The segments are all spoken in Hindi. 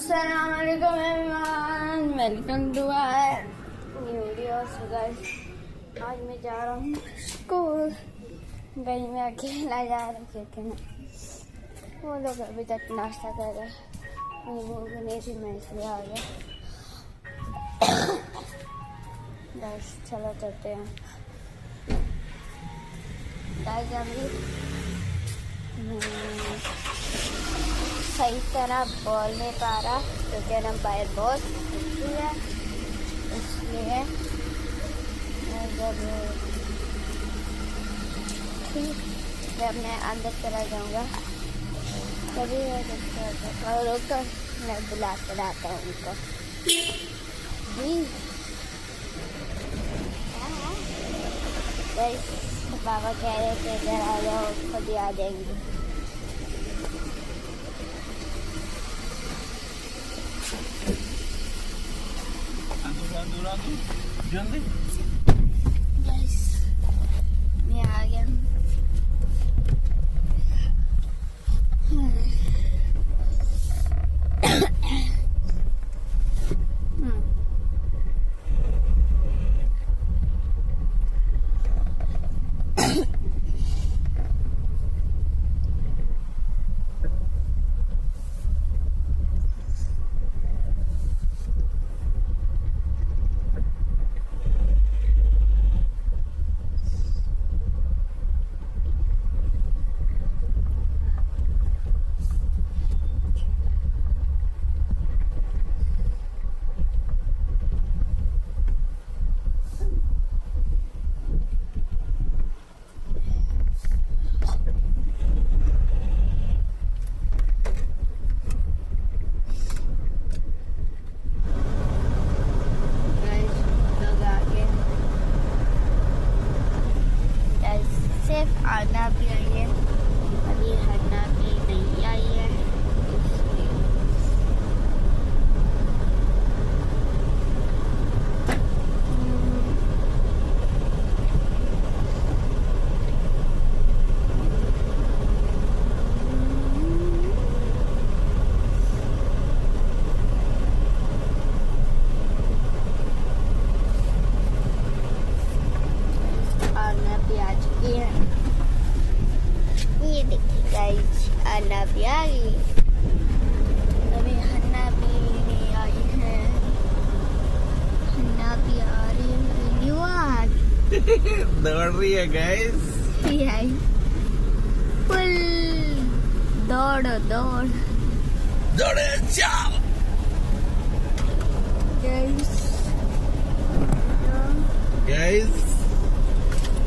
अस्सलामुअलैकुम everyone, welcome to our new video. So guys, आज मैं जा रहा हूँ स्कूल। गाइस मैं अकेला जा रहा हूँ क्योंकि वो लोग अभी तक नाश्ता कर रहे हैं। मुझे भूख नहीं थी, मैं इसलिए आ गया। गाइस चलो चलते हैं। गाइस अभी सही तरह बॉल नहीं पा रहा क्योंकि अंपायर बहुत अच्छी है, इसलिए जब मैं अंदर चला जाऊंगा तभी और मैं बुला कर आता हूँ उनको। बाबा कह रहे थे इधर आ जाओ, खुद ही आ जाएंगे। जल्दी मैं आ गया। आना भी आई है, अभी हरना भी नहीं आई है, इसलिए आना भी आ चुकी है। ये देखिए गाइस, अन्ना भी आ गई। अभी हन्ना भी नहीं आई है। हन्ना भी आ रही है। दौड़ रही है गाइस। फुल दौड़ो दौड़ दौड़े जाओ गाइस।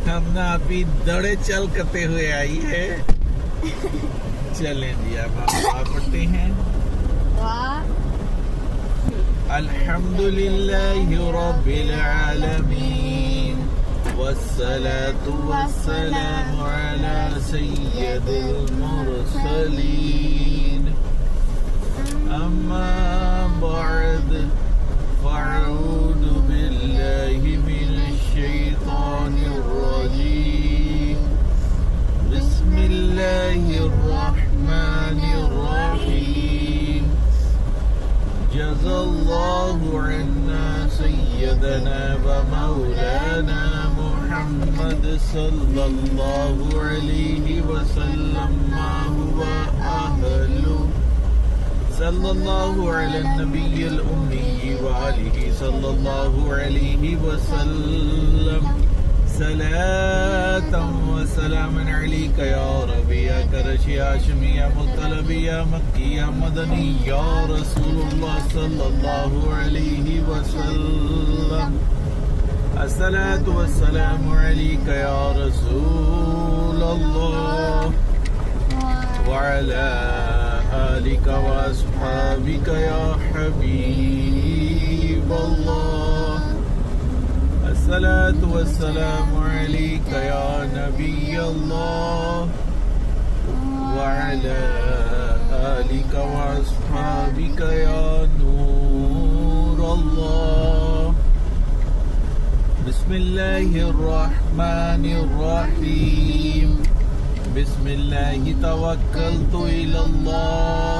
हमने अभी दौड़े चल करते हुए आई है। चलें जी, अब हम दुआ पढ़ते हैं। अल्हम्दुलिल्लाहि रब्बिल आलमीन वस्सलातु वस्सलामु अला सय्यिदिल मुरसलीन अम्मा बअद फ़अऊज़ु बिल्लाहि मिनश शैतानिर रजीम बिस्मिल्लाहिर रहमानिर रहीम जज़ल्लाहु अन्ना सय्यदना व मौलाना मुहम्मद सल्लल्लाहु अलैहि वसल्लम मा हुवा अहलु सल्लल्लाहु अला नबिय्यिल उम्मी व आलिहि सल्लल्लाहु अलैहि वसल्लम सलातन व सलामन अलैका या रब्बी या करशी हाशिमी या मुत्तलबी या मक्की या मदनी या रसूलुल्लाह सल्लल्लाहु अलैहि वसल्लम अस्सलातु वस्सलामु अलैका या रसूलल्लाह व अला आलिका व अस्हाबिका या हबीबल्लाह अस्सलातु वस्सलामु अलैका या नबियल्लाह व अला आलिका व अस्हाबिका या नूरल्लाह बिस्मिल्लाहिर रहमानिर रहीम बिस्मिल्लाहि तवक्कलतु इलल्लाह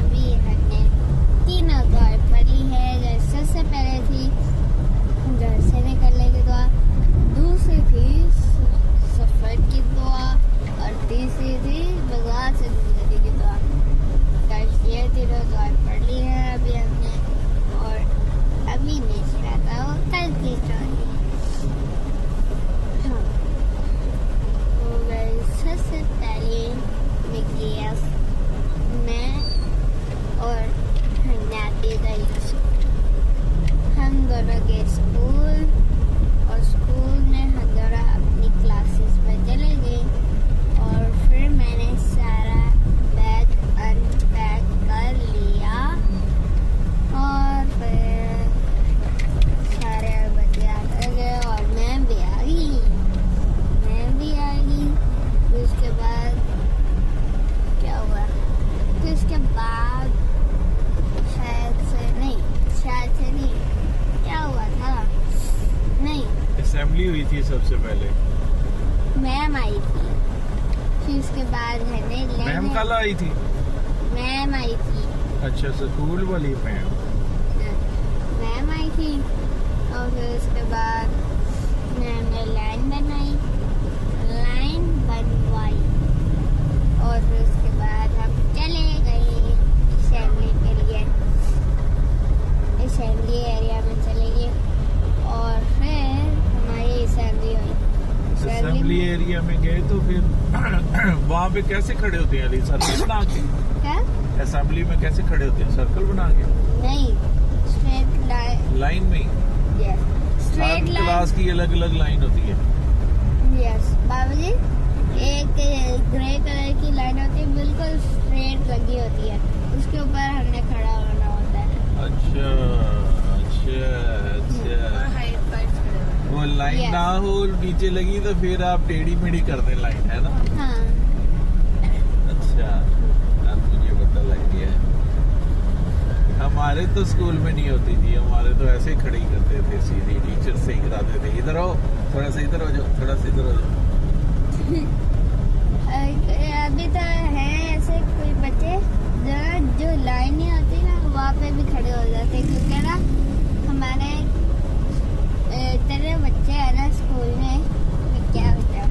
अभी हमने 3 अवतार पढ़ी है। सबसे पहले थी घर से निकलने की दुआ, दूसरी थी सफर की दुआ और तीसरी थी बाजार से गुजरने की दुआ। ये 3 दुआ पढ़ ली है अभी हमने और अभी मैं सुनाता हूँ कल की स्टोरी। हाँ, तो सबसे पहले मैं और नाती गई हम दोनों के स्कूल और स्कूल में हम दोनों अपनी क्लासेस में चले गए और फिर मैंने सारा बैग अनपैक कर लिया और फिर सारे बच्चे आ गए और मैं भी आ गई। फिर उसके बाद क्या हुआ? फिर उसके बाद शायद से नहीं क्या हुआ था? नहीं, असेंबली हुई थी सबसे पहले। मैम आई थी। फिर उसके बाद मैम कल आई थी। मैम आई थी। अच्छा, स्कूल वाली मैम। मैम आई थी और फिर उसके बाद मैम ने लाइन बनवाई और फिर उसके बाद हम चले गए असेंबली के लिए। असेंबली एरिया में चले गए और फिर हमारी असेंबली हुई। असेंबली एरिया में गए तो फिर वहाँ पे कैसे खड़े होते हैं अली? सर्कल बना के? क्या? असेंबली में कैसे खड़े होते हैं? सर्कल बना के? नहीं, स्ट्रेट लाइन में ही? Yes, straight line. क्लास की अलग अलग लाइन होती है। यस बाबूजी, एक ग्रे कलर की लाइन होती है, बिल्कुल स्ट्रेट लगी होती है, उसके ऊपर हमने खड़ा होना होता है। अच्छा। वो लाइन Yes. ना हो नीचे लगी तो फिर आप टेढ़ी मेढ़ी कर दें लाइन, है ना? हाँ, अच्छा, अब मुझे पता लग गया। हमारे तो स्कूल में नहीं होती थी, हमारे तो ऐसे खड़े ही करते थे सीधी। टीचर से ही कराते थे, इधर आओ, थोड़ा सा इधर हो जाओ, थोड़ा सा इधर हो जाओ। अभी तो है ऐसे कोई बच्चे जो लाइन नहीं होती ना वहाँ पे भी खड़े हो जाते, क्योंकि ना हमारे इतने बच्चे हैं ना स्कूल में, क्या होता है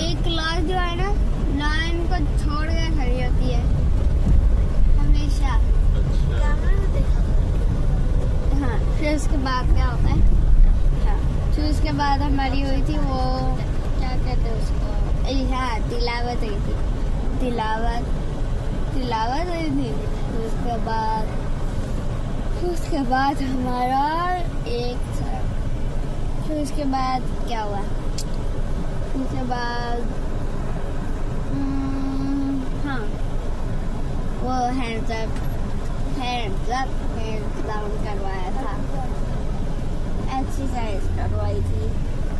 एक क्लास जो है ना लाइन को छोड़ के खड़ी होती है हमेशा। हाँ, फिर उसके बाद क्या होता है? हाँ, फिर उसके बाद हमारी हुई थी वो क्या कहते हैं उसको, हाँ तिलावत हुई थी। तिलावत हुई थी। फिर उसके बाद हमारा फिर उसके बाद क्या हुआ? फिर उसके बाद हैंड्स अप हैंड्स डाउन करवाया था, एक्सरसाइज करवाई थी,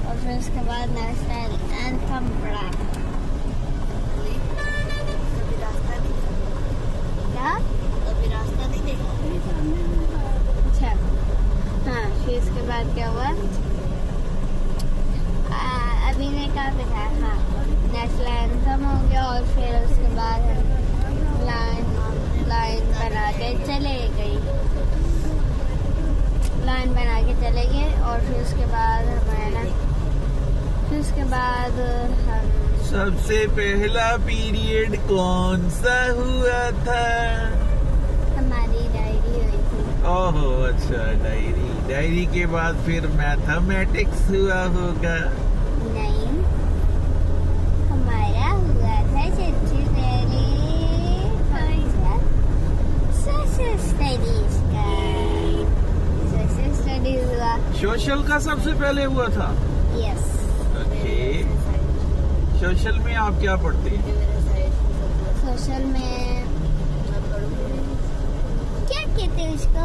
और फिर उसके बाद नेशनल एंथम पढ़ा। क्या? अभी रास्ता नहीं देखा। अच्छा हाँ, फिर उसके बाद क्या हुआ, अभी ने कहा था हाँ नेशनल एंथम हो गया, और फिर उसके बाद लाइन बना के चले गए, और फिर उसके बाद हमारा फिर उसके बाद हम सबसे पहला पीरियड कौन सा हुआ था? हमारी डायरी हुई थी। ओहो अच्छा, डायरी के बाद फिर मैथमेटिक्स हुआ होगा। नहीं, हमारा हुआ था सबसे पहले सोशल स्टडीज का। सोशल स्टडीज हुआ। सोशल का सबसे पहले हुआ था। यस। ओके, सोशल में आप क्या पढ़ते हैं? सोशल में क्या कहते हैं उसको,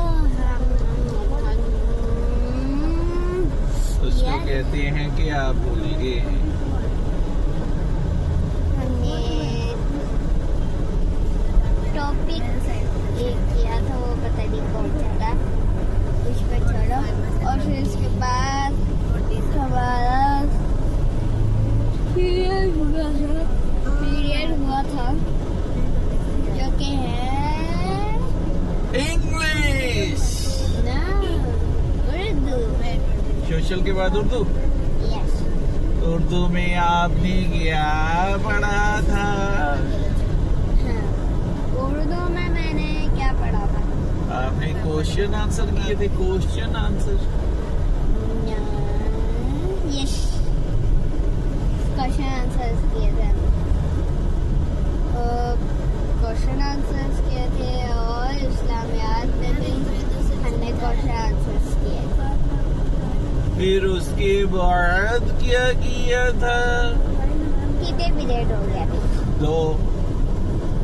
उसको कहते हैं कि आप भूल गए हैं। हमने टॉपिक एक किया था, वो पता नहीं कौन सा था, उसको छोड़ो। और फिर उसके बाद हमारा पीरियड हुआ था जो कि है इंग्लिश। ना उर्दू। सोशल के बाद उर्दू। यस। उर्दू में आपने क्या पढ़ा था? हाँ, उर्दू में मैंने क्या पढ़ा था? आपने क्वेश्चन आंसर किए थे, question answer. Yes, question answers किए थे, क्वेश्चन आंसर्स किए थे, और इस्लामियात में भी हमने क्वेश्चन आंसर्स किए थे। फिर उसके बाद क्या किया था? कितने पीरियड हो गया? दो,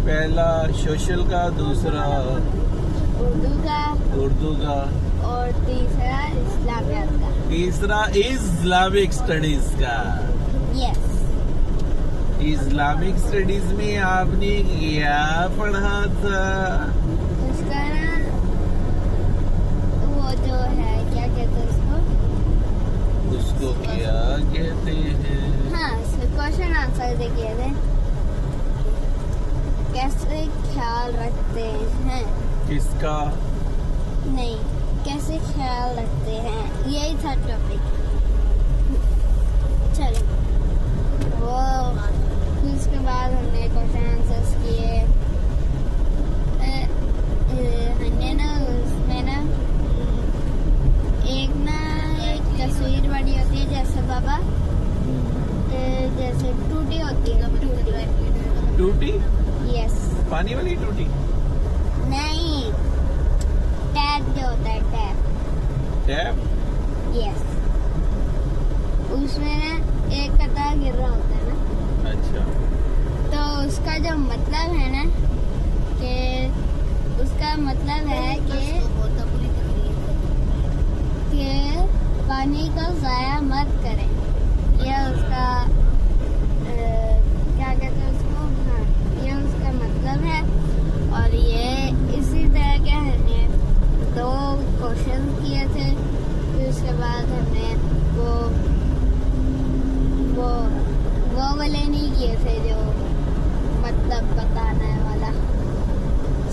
पहला सोशल का, दूसरा उर्दू का, का, और तीसरा इस्लामियात का। तीसरा इस्लामिक स्टडीज का। यस। इस्लामिक स्टडीज में आपने क्या पढ़ा था? उसका ना वो जो है क्या कहते हैं उसको क्या कहते हैं? हाँ, क्वेश्चन आंसर से किए थे। कैसे ख्याल रखते हैं? किसका? नहीं, कैसे ख्याल रखते हैं, यही था टॉपिक। चलो, वो फिर उसके बाद हमने क्वेश्चन आंसर्स किए। हमने ना उसमें ना एक तस्वीर बड़ी होती है, जैसे बाबा जैसे टूटी होती है। टूटी? यस। पानी वाली टूटी? नहीं, टैप जो होता है, टैप? यस। उसमें ना एक कतार गिर रहा होता है ना, अच्छा। तो उसका जो मतलब है ना कि उसका मतलब है कि पानी को ज़ाया मत करें, यह उसका क्या कहते हैं उसको, हाँ यह उसका मतलब है। और ये इसी तरह के हमने 2 क्वेश्चन किए थे। फिर उसके बाद हमने वो वाले नहीं किए थे जो मतलब बताने वाला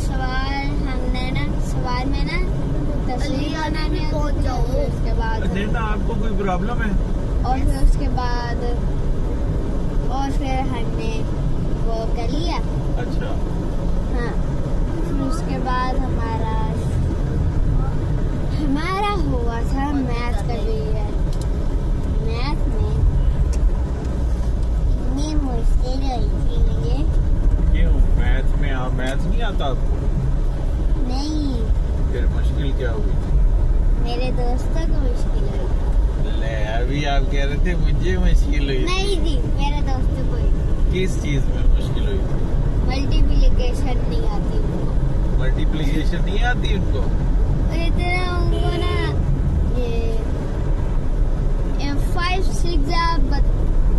सवाल। हमने ना सवाल में ना तस्वीर बनानी होती है, फिर उसके बाद नेता आपको कोई प्रॉब्लम है? और फिर उसके बाद और फिर हमने वो कर लिया। अच्छा। हाँ, फिर उसके बाद हमारा हुआ था मैथ का पीरियड। मैथ में इतनी मुश्किल हुई थी मुझे। क्यों? मैथ में आप मैथ नहीं आता आपको? नहीं, फिर मुश्किल क्या हुई? मेरे दोस्तों को मुश्किल हुई। ले, अभी आप कह रहे थे मुझे मुश्किल हुई। नहीं जी, मेरे दोस्तों को। किस चीज में मुश्किल हुई? मल्टीप्लिकेशन नहीं आती उनको। प्रोनाउंसिएशन नहीं आती उनको? इतना उनको ना ये 5-6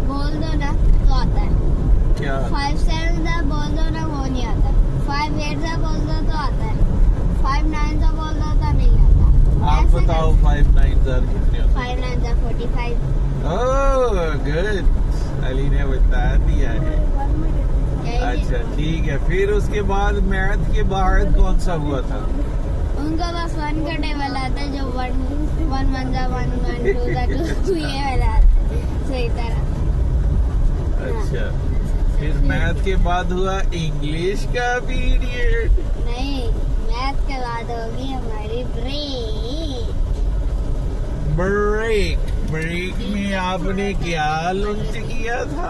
बोल दो ना तो आता है। क्या? 5-7 बोल दो ना वो नहीं आता। 5-8 बोल दो तो आता है। 5-9 बोल दो तो नहीं आता। आप ऐसे बताओ 5 9 कितने होते हैं? 5-9 45। ओह गुड, अली ने बता दिया है। अच्छा ठीक है, फिर उसके बाद मैथ के बाद कौन सा हुआ था? उनका बस 1 का टेबल आता है जो 1 1 1 1 1 2 2 ये वाला आता है सही तरह। अच्छा, फिर मैथ के बाद हुआ इंग्लिश का पीरियड। नहीं, मैथ के बाद होगी हमारी ब्रेक। ब्रेक में आपने क्या लंच किया था?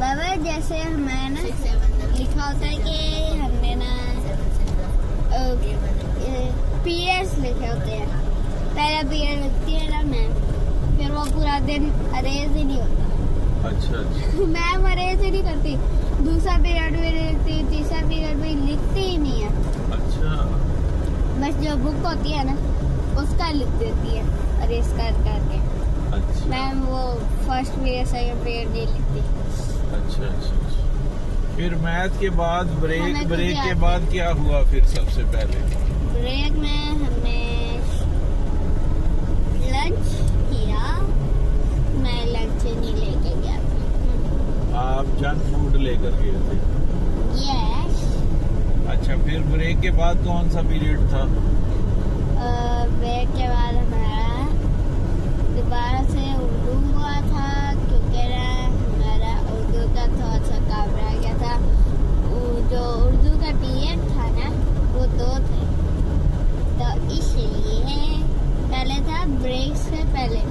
बाबा जैसे हमें ना लिखा होता है कि हमने ना पीरियड्स लिखे होते हैं। पहला पीरियड लिखती है ना मैम, फिर वो पूरा दिन अरेज ही नहीं होता। अच्छा अच्छा। मैम अरेज ही नहीं करती, दूसरा पीरियड भी नहीं लिखती, तीसरा पीरियड भी लिखती ही नहीं है। अच्छा बस जो बुक होती है ना उसका लिख देती है अरेज करके। अच्छा मैम वो फर्स्ट पीरियड सेकंड पीरियड नहीं लिखती। अच्छा अच्छा। फिर मैथ के बाद हमें ब्रेक तो के क्या- बाद क्या हुआ फिर सबसे पहले? ब्रेक में हमने लंच किया। मैं लंच नहीं लेके गया था। आप जंक फूड लेकर गए थे? यस। अच्छा, फिर ब्रेक के बाद कौन सा पीरियड था? ब्रेक के बाद हमारा दोबारा से उर्दू हुआ था, क्योंकि ना हमारा उर्दू का थोड़ा सा काम रह गया था। जो उर्दू का पीरियड था ना वो 2 थे, तो इसलिए पहले था ब्रेक से पहले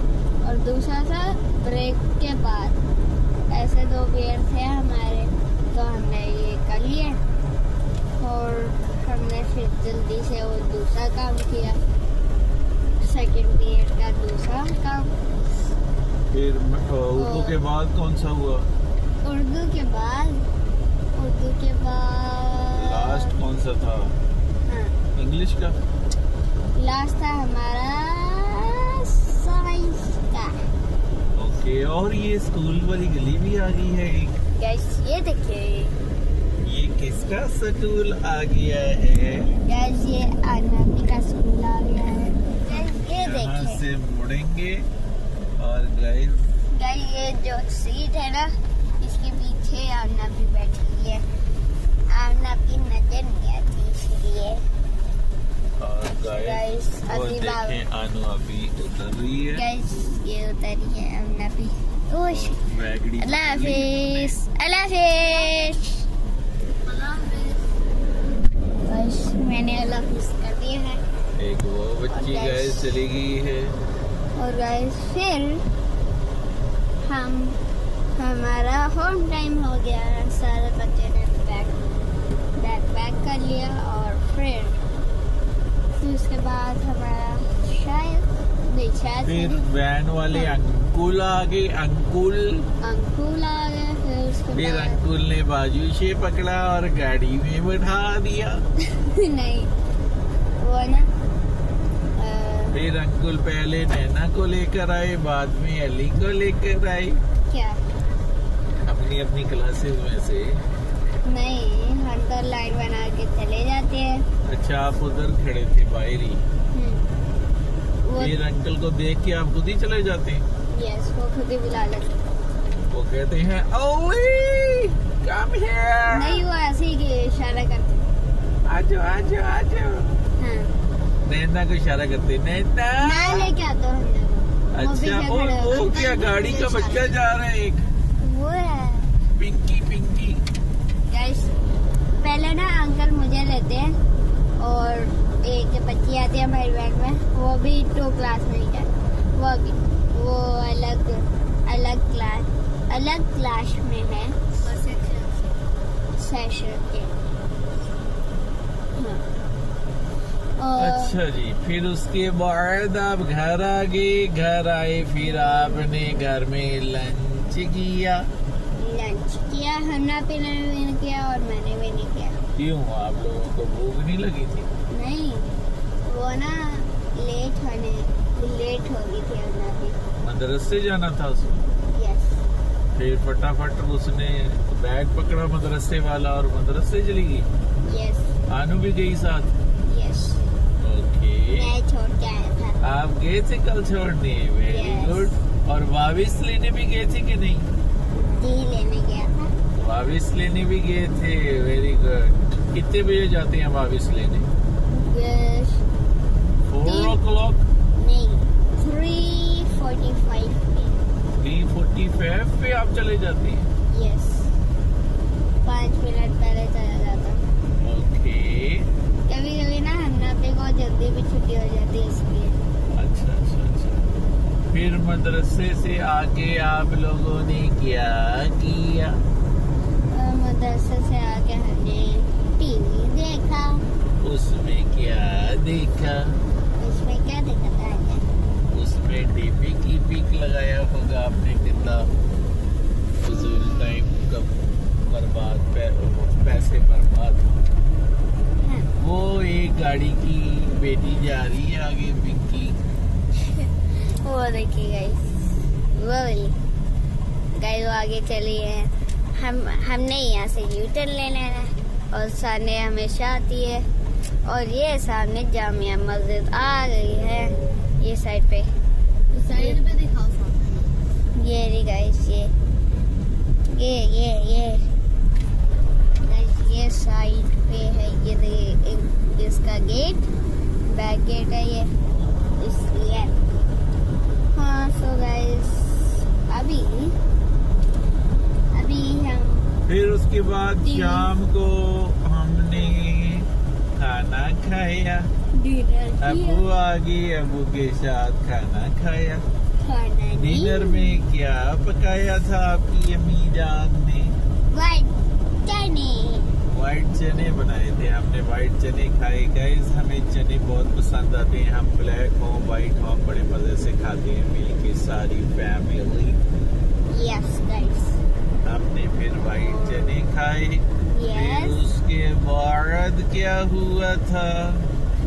और दूसरा था ब्रेक के बाद। ऐसे 2 पीरियड थे हमारे, तो हमने ये कर लिए और हमने फिर जल्दी से वो दूसरा काम किया, सेकंड पीरियड का दूसरा काम। फिर उर्दू के बाद कौन सा हुआ? उर्दू के बाद लास्ट कौन सा था? हाँ, इंग्लिश का? लास्ट था हमारा साइंस का। ओके, और ये स्कूल वाली गली भी आ गई है एक। गैस ये देखिए, ये किसका स्कूल आ गया है? गैस ये आनापी का स्कूल आ गया है। गैस ये यहाँ देखिए, से मुड़ेंगे और गाइस गैस ये जो सीट है ना इसके पीछे आनापी बैठी है। आनापी नजर नहीं आती इसलिए। और Guys, गाइस और अभी देखें आनू अभी उतर रही है। गैस ये उतरी है आनापी। ओश बैगड़ी अल्लाह हाफिज, अल्लाह हाफिज। बस मैंने अल्लाह हाफिज कर दिया है। एक वो बच्ची और गाइस चली गई है। और गाइस फिर हमारा होम टाइम हो गया। सारे बच्चे ने बैग पैक कर लिया और फिर उसके बाद हमारा शायद फिर वैन वाले अंकुल आ गए। अंकुल आ गए। फिर उसके फिर बाद अंकुल ने बाजू से पकड़ा और गाड़ी में बैठा दिया। नहीं वो ना फिर अंकुल पहले नैना को लेकर आए, बाद में अली को लेकर आए क्या अपनी अपनी क्लासेस में से। नहीं, हम तो लाइन बना के चले जाते हैं। अच्छा, आप उधर खड़े थे बाहर ही। वो फिर अंकल को देख के आप खुद ही चले जाते हैं? यस, वो खुद ही बुला लेते। वो कहते हैं ओली कम हियर, नहीं वो ऐसे ही इशारा करते। आजो आजो आजो। हाँ, नैना को इशारा करते, नैना। ना लेके आता हूँ हमने। अच्छा, और वो क्या गाड़ी का बच्चा जा रहा है एक, वो है पिंकी पिंकी। गाइस, पहले ना अंकल मुझे लेते हैं और एक बच्ची आती है हमारी वैन में, वो भी 2 क्लास में ही है। वो अलग क्लास में है, सेशन के। हाँ। और अच्छा जी, फिर उसके बाद आप घर आ गए। घर आए फिर आपने घर में लंच किया। खाना पीना भी नहीं किया और मैंने भी नहीं किया। क्यों, आप लोगों को भूख नहीं लगी थी? नहीं, वो ना लेट हो गई थी अन्ना की। मदरसे जाना था उसको, यस। फिर फटाफट उसने बैग पकड़ा मदरसे वाला और मदरसे चली गई। यस। आनू भी गई साथ। यस। ओके, मैं छोड़ के आया था। आप गए थे कल छोड़ने, वेरी Yes. गुड। और वाविस लेने भी गए थे कि नहीं? दी लेने गया था। वाविस लेने भी गए थे, वेरी गुड। कितने बजे जाते हैं वाविस लेने? यस। 4 o'clock? नहीं, 3:45 पे। 3:45 पे आप चले जाते हैं? यस। 5 मिनट पहले चला जाता। ओके, कभी कभी ना हन्ना पे को जल्दी भी छुट्टी हो जाती है इसलिए। अच्छा अच्छा अच्छा। फिर मदरसे से आके आप लोगों ने क्या किया? मदरसे से आके हमने टीवी देखा। उसमें क्या देखा? उसमें क्या दिखता है? उसमें डीपी की पिक लगाया होगा आपने, कितना फजूल टाइम का बर्बाद, पैसे बर्बाद। हाँ। वो एक गाड़ी की बेटी जा रही है आगे, पिंकी। वो देखिए गाइस, वो वाली गाइस वो आगे चली है। हमने यहाँ से यूटर्न ले लेना है और सामने हमेशा आती है। और ये सामने जामिया मस्जिद आ गई है, ये साइड पे। साइड पे दिखाओ सामने। ये रही गाइस, ये गाइस, ये साइड पे है। ये इसका गेट, बैक गेट है ये, इसलिए। हाँ, सो गाइस अभी हम फिर उसके बाद शाम को हमने खाना खाया। डिनर अबू आगे, अबू के साथ खाना खाया। खाना डिनर में क्या पकाया था आपकी अम्मी जान ने? व्हाइट चने। व्हाइट चने बनाए थे हमने, व्हाइट चने खाए। गाइस हमें चने बहुत पसंद आते हैं, हम ब्लैक हो व्हाइट हो बड़े मजे से खाते हैं मिल के सारी फैमिली। Yes guys. हमने फिर व्हाइट चने खाए। फिर यस। उसके बाद क्या हुआ था?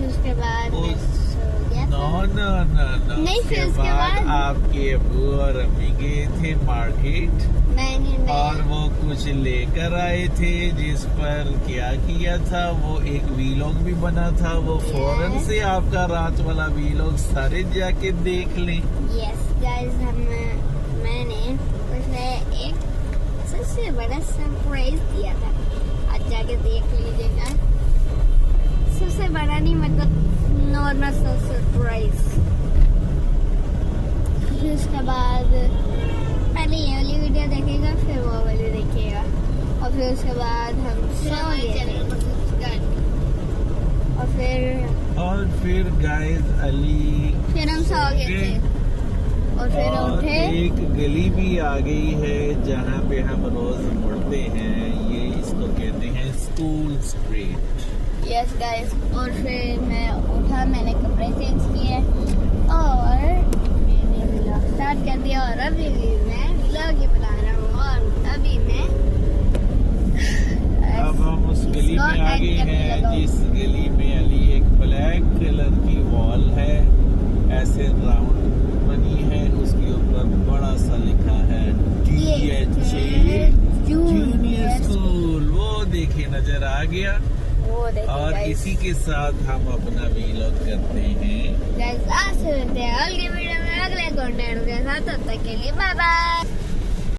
उसके बाद मैं उस- सो गया नो था। नो नो नो, नहीं, फिर उसके बाद आपके अबू और अम्मी गए थे मार्केट और वो कुछ लेकर आए थे, जिस पर क्या किया था, वो एक वीलॉग भी बना था। वो फौरन से आपका रात वाला वीलॉग सारे जाके देख लें। यस गाइस, मैंने उसमें एक सबसे बड़ा सरप्राइज दिया था, आज जाके देख लीजिएगा। सबसे बड़ा नहीं, मतलब नॉर्मल सा सरप्राइज। फिर उसके बाद पहले ये वाली वीडियो देखेगा, फिर वो वाली देखेगा, और फिर उसके बाद हम सो गए। और फिर गाइस अली फिर हम सो गए थे और फिर और उठे। एक गली भी आ गई है जहाँ पे हम रोज मुड़ते हैं, ये इसको कहते हैं स्कूल स्ट्रीट। यस गाइस, और फिर मैं उठा, मैंने कपड़े चेंज किए और मैंने व्लॉग स्टार्ट कर दिया। और अभी भी मैं व्लॉग ही बना रहा हूँ। और अभी मैं अब हम उस गली में आ गए हैं जिस गली में अली एक ब्लैक कलर की वॉल है, ऐसे राउंड बनी है, उसके ऊपर बड़ा सा लिखा है DHA जूनियर स्कूल। वो देखिए नजर आ गया। वो देखिए और guys। इसी के साथ हम अपना वीलॉग करते हैं। गाइस आज से मिलते हैं अगली वीडियो में अगले कंटेंट के साथ। तब तक के लिए बाय बाय।